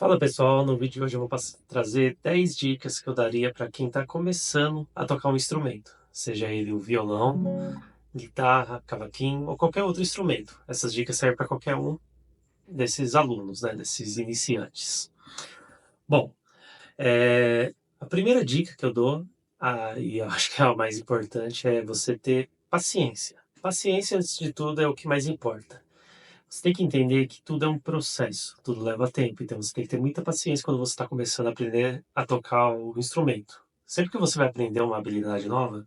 Fala pessoal, no vídeo de hoje eu vou trazer 10 dicas que eu daria para quem está começando a tocar um instrumento, seja ele o violão, guitarra, cavaquinho ou qualquer outro instrumento. Essas dicas servem para qualquer um desses alunos, né, desses iniciantes. Bom, a primeira dica que eu dou, e eu acho que é a mais importante, é você ter paciência. Paciência, antes de tudo, é o que mais importa. Você tem que entender que tudo é um processo, tudo leva tempo, então você tem que ter muita paciência quando você está começando a aprender a tocar o instrumento. Sempre que você vai aprender uma habilidade nova,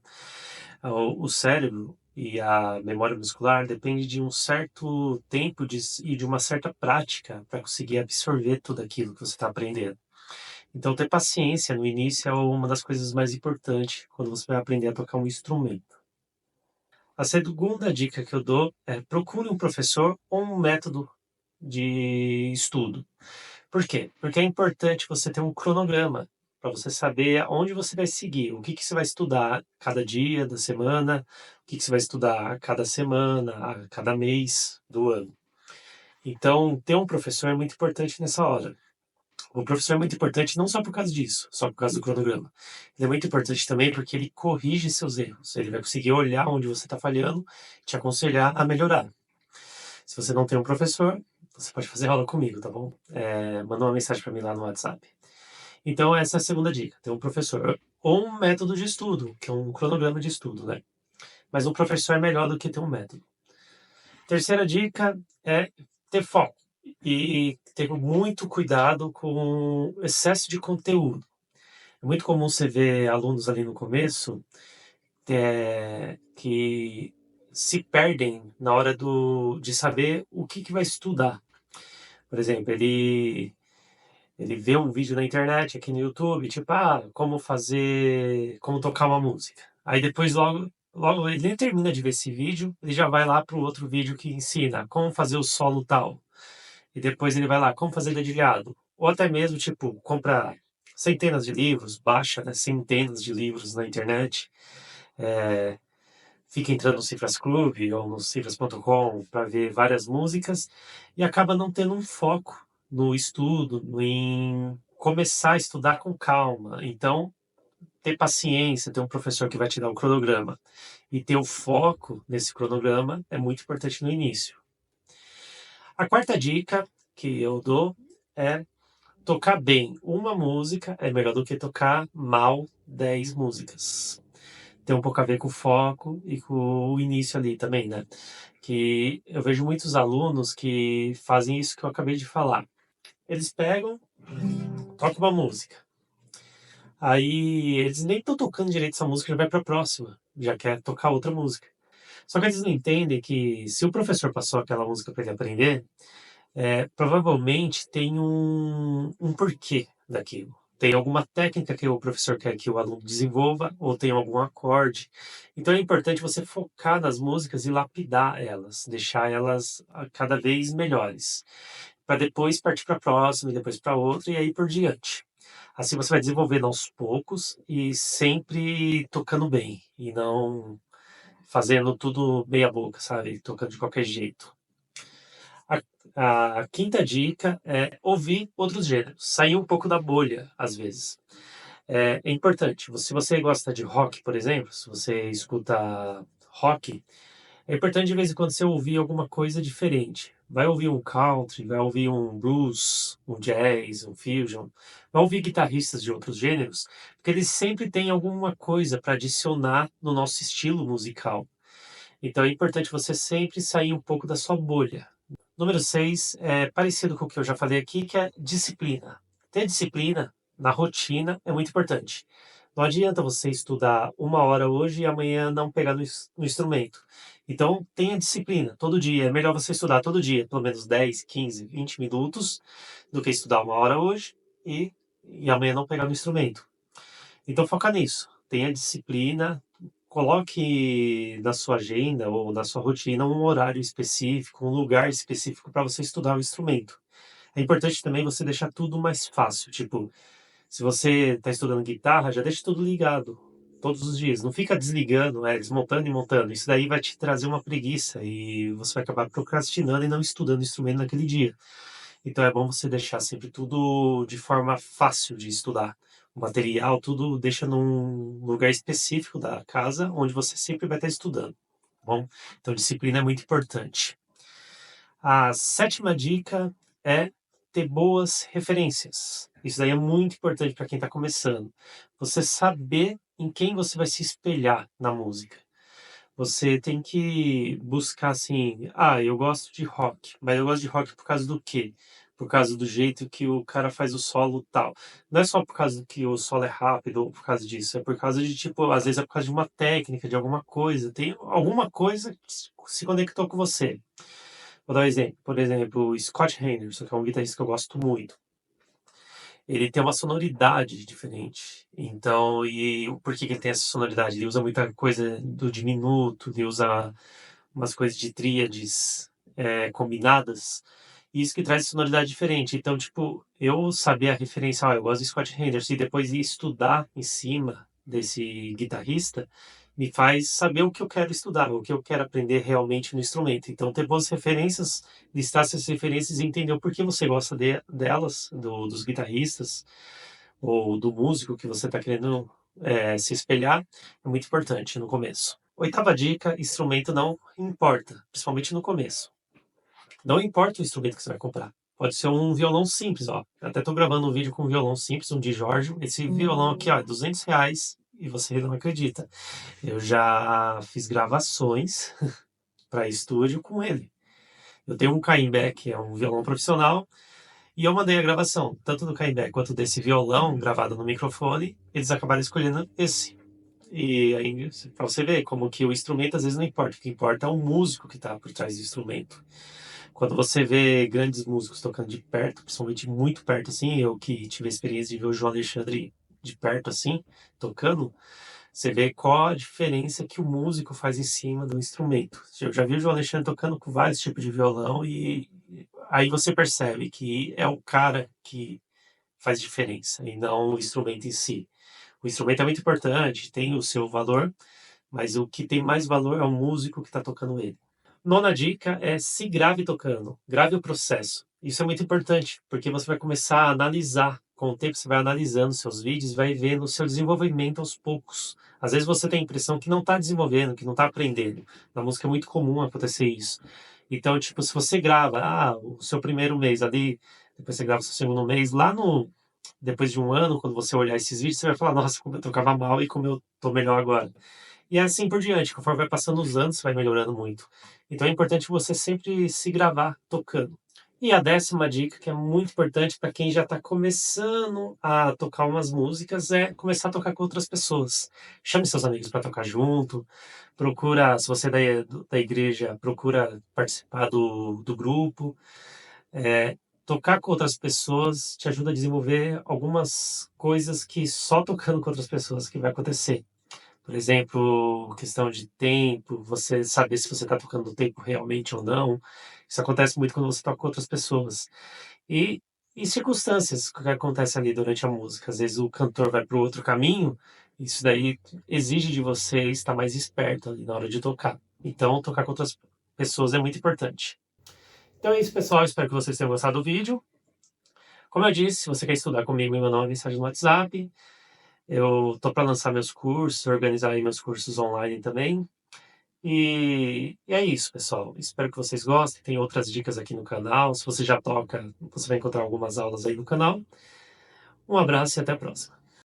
o cérebro e a memória muscular depende de um certo tempo e de uma certa prática para conseguir absorver tudo aquilo que você está aprendendo. Então, ter paciência no início é uma das coisas mais importantes quando você vai aprender a tocar um instrumento. A segunda dica que eu dou é procure um professor ou um método de estudo. Por quê? Porque é importante você ter um cronograma para você saber onde você vai seguir, o que que você vai estudar cada dia da semana, o que que você vai estudar a cada semana, a cada mês do ano. Então, ter um professor é muito importante nessa hora. O professor é muito importante não só por causa disso, só por causa do cronograma. Ele é muito importante também porque ele corrige seus erros. Ele vai conseguir olhar onde você está falhando e te aconselhar a melhorar. Se você não tem um professor, você pode fazer aula comigo, tá bom? Manda uma mensagem para mim lá no WhatsApp. Então, essa é a segunda dica: ter um professor ou um método de estudo, que é um cronograma de estudo, né? Mas um professor é melhor do que ter um método. Terceira dica é ter foco e ter muito cuidado com o excesso de conteúdo. É muito comum você ver alunos ali no começo que se perdem na hora de saber o que vai estudar. Por exemplo, ele vê um vídeo na internet, aqui no YouTube, tipo, como tocar uma música. Aí depois logo ele nem termina de ver esse vídeo, ele já vai lá para o outro vídeo que ensina como fazer o solo tal. E depois ele vai lá, como fazer dedilhado. Ou até mesmo, tipo, compra centenas de livros, baixa, né, centenas de livros na internet, eh, fica entrando no Cifras Club ou no cifras.com para ver várias músicas e acaba não tendo um foco no estudo, em começar a estudar com calma. Então, ter paciência, ter um professor que vai te dar um cronograma e ter o foco nesse cronograma é muito importante no início. A quarta dica que eu dou é tocar bem uma música é melhor do que tocar mal 10 músicas. Tem um pouco a ver com o foco e com o início ali também, né? Que eu vejo muitos alunos que fazem isso que eu acabei de falar. Eles pegam, tocam uma música. Aí eles nem estão tocando direito essa música, já vai para a próxima, já quer tocar outra música. Só que eles não entendem que se o professor passou aquela música para ele aprender, provavelmente tem um porquê daquilo. Tem alguma técnica que o professor quer que o aluno desenvolva, ou tem algum acorde. Então é importante você focar nas músicas e lapidar elas, deixar elas cada vez melhores, para depois partir para a próxima, e depois para outra, e aí por diante. Assim você vai desenvolvendo aos poucos e sempre tocando bem, e não fazendo tudo meia boca, sabe? Tocando de qualquer jeito. A quinta dica é ouvir outros gêneros, sair um pouco da bolha, às vezes. É importante, se você gosta de rock, por exemplo, se você escuta rock, é importante de vez em quando você ouvir alguma coisa diferente. Vai ouvir um country, vai ouvir um blues, um jazz, um fusion, vai ouvir guitarristas de outros gêneros, porque eles sempre têm alguma coisa para adicionar no nosso estilo musical. Então é importante você sempre sair um pouco da sua bolha. Número 6 é parecido com o que eu já falei aqui, que é disciplina. Ter disciplina na rotina é muito importante. Não adianta você estudar uma hora hoje e amanhã não pegar no instrumento. Então, tenha disciplina todo dia. É melhor você estudar todo dia, pelo menos 10, 15, 20 minutos, do que estudar uma hora hoje e amanhã não pegar no instrumento. Então, foca nisso. Tenha disciplina, coloque na sua agenda ou na sua rotina um horário específico, um lugar específico para você estudar o instrumento. É importante também você deixar tudo mais fácil, tipo, se você está estudando guitarra, já deixa tudo ligado todos os dias. Não fica desligando, desmontando e montando. Isso daí vai te trazer uma preguiça e você vai acabar procrastinando e não estudando o instrumento naquele dia. Então é bom você deixar sempre tudo de forma fácil de estudar. O material, tudo deixa num lugar específico da casa, onde você sempre vai estar estudando, tá bom? Então disciplina é muito importante. A sétima dica é ter boas referências. Isso daí é muito importante para quem está começando. Você saber em quem você vai se espelhar na música. Você tem que buscar assim, eu gosto de rock, mas eu gosto de rock por causa do quê? Por causa do jeito que o cara faz o solo tal. Não é só por causa que o solo é rápido ou por causa disso, é por causa de tipo, às vezes é por causa de uma técnica, de alguma coisa. Tem alguma coisa que se conectou com você. Vou dar um exemplo. Por exemplo, o Scott Henderson, que é um guitarrista que eu gosto muito. Ele tem uma sonoridade diferente. Então, por que que ele tem essa sonoridade? Ele usa muita coisa do diminuto, ele usa umas coisas de tríades combinadas. E isso que traz sonoridade diferente. Então, tipo, eu saber a referência, eu gosto de Scott Henderson, e depois ir estudar em cima desse guitarrista, me faz saber o que eu quero estudar, o que eu quero aprender realmente no instrumento. Então, ter boas referências, listar essas referências e entender o porquê você gosta delas, dos guitarristas, ou do músico que você está querendo se espelhar, é muito importante no começo. Oitava dica: instrumento não importa, principalmente no começo. Não importa o instrumento que você vai comprar. Pode ser um violão simples, ó. Eu até tô gravando um vídeo com um violão simples, um de Giorgio. Esse violão aqui, ó, é R$ 200 e você não acredita. Eu já fiz gravações para estúdio com ele. Eu tenho um Caimbe, que é um violão profissional, e eu mandei a gravação, tanto do Caimbe quanto desse violão gravado no microfone. Eles acabaram escolhendo esse. E aí, para você ver como que o instrumento às vezes não importa, o que importa é o músico que está por trás do instrumento. Quando você vê grandes músicos tocando de perto, principalmente muito perto assim, eu que tive a experiência de ver o João Alexandre de perto assim, tocando, você vê qual a diferença que o músico faz em cima do instrumento. Eu já vi o João Alexandre tocando com vários tipos de violão e aí você percebe que é o cara que faz diferença e não o instrumento em si. O instrumento é muito importante, tem o seu valor, mas o que tem mais valor é o músico que está tocando ele. Nona dica é se grave tocando, grave o processo. Isso é muito importante, porque você vai começar a analisar. Com o tempo, você vai analisando seus vídeos, vai vendo o seu desenvolvimento aos poucos. Às vezes você tem a impressão que não está desenvolvendo, que não está aprendendo. Na música é muito comum acontecer isso. Então, tipo, se você grava, o seu primeiro mês ali, depois você grava o seu segundo mês, depois de um ano, quando você olhar esses vídeos, você vai falar, nossa, como eu tocava mal e como eu tô melhor agora. E assim por diante, conforme vai passando os anos, você vai melhorando muito. Então é importante você sempre se gravar tocando. E a décima dica, que é muito importante para quem já está começando a tocar umas músicas, é começar a tocar com outras pessoas. Chame seus amigos para tocar junto, procura, se você é da igreja, procura participar do grupo. Tocar com outras pessoas te ajuda a desenvolver algumas coisas que só tocando com outras pessoas que vai acontecer. Por exemplo, questão de tempo, você saber se você está tocando no tempo realmente ou não. Isso acontece muito quando você toca com outras pessoas. E, e circunstâncias que acontecem ali durante a música. Às vezes o cantor vai para o outro caminho, isso daí exige de você estar mais esperto ali na hora de tocar. Então, tocar com outras pessoas é muito importante. Então é isso, pessoal. Espero que vocês tenham gostado do vídeo. Como eu disse, se você quer estudar comigo, me manda uma mensagem no WhatsApp. Eu tô para lançar meus cursos, organizar aí meus cursos online também. E é isso, pessoal. Espero que vocês gostem. Tem outras dicas aqui no canal. Se você já toca, você vai encontrar algumas aulas aí no canal. Um abraço e até a próxima.